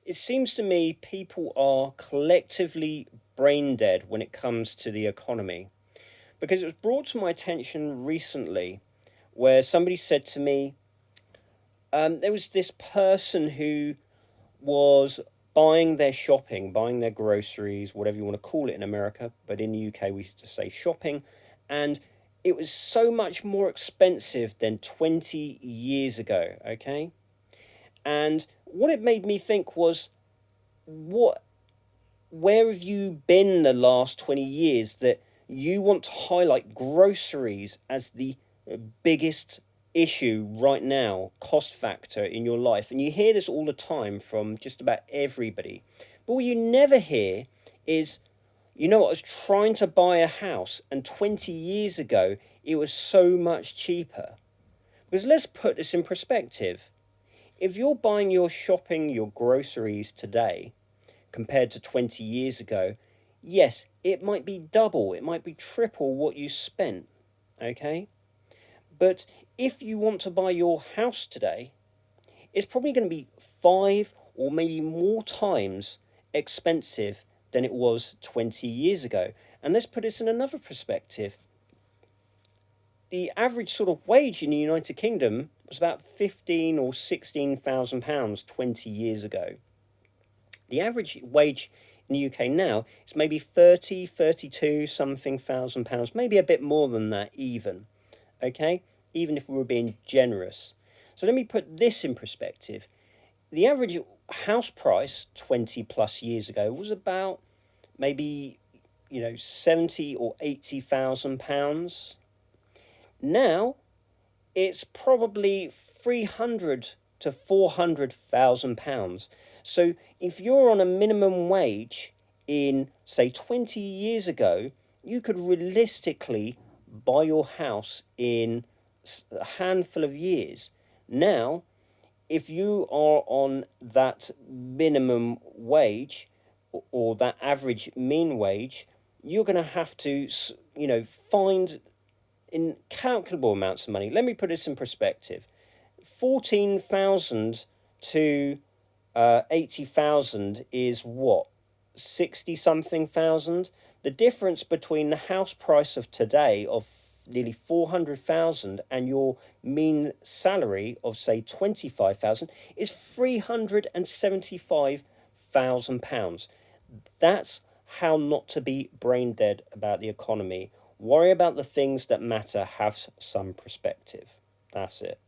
It seems to me people are collectively brain dead when it comes to the economy. Because it was brought to my attention recently where somebody said to me, there was this person who was buying their shopping, buying their groceries, whatever you want to call it in America, but in the UK we used to say shopping, and it was so much more expensive than 20 years ago, okay? And what it made me think was, what where have you been the last 20 years that you want to highlight groceries as the biggest issue right now, cost factor in your life? And you hear this all the time from just about everybody. But what you never hear is, I was trying to buy a house, and 20 years ago, it was so much cheaper. Because let's put this in perspective. If you're buying your shopping, your groceries today, compared to 20 years ago, yes, it might be double, it might be triple what you spent, okay? But if you want to buy your house today, it's probably going to be 5 or maybe more times expensive than it was 20 years ago. And let's put this in another perspective. The average sort of wage in the United Kingdom was about 15 or 16,000 pounds 20 years ago. The average wage in the UK now is maybe 30, 32 something thousand pounds, maybe a bit more than that even, okay? Even if we were being generous. So let me put this in perspective. The average house price 20 plus years ago was about maybe, 70 or 80,000 pounds. Now it's probably 300 to 400,000 pounds. So if you're on a minimum wage in, say, 20 years ago, you could realistically buy your house in a handful of years. Now, if you are on that minimum wage or that average mean wage, you're going to have to, find incalculable amounts of money. Let me put this in perspective. 14,000 to 80,000 is what? 60 something thousand? The difference between the house price of today of nearly 400,000 and your mean salary of say 25,000 is 375,000 pounds. That's how not to be brain dead about the economy. Worry about the things that matter, have some perspective. That's it.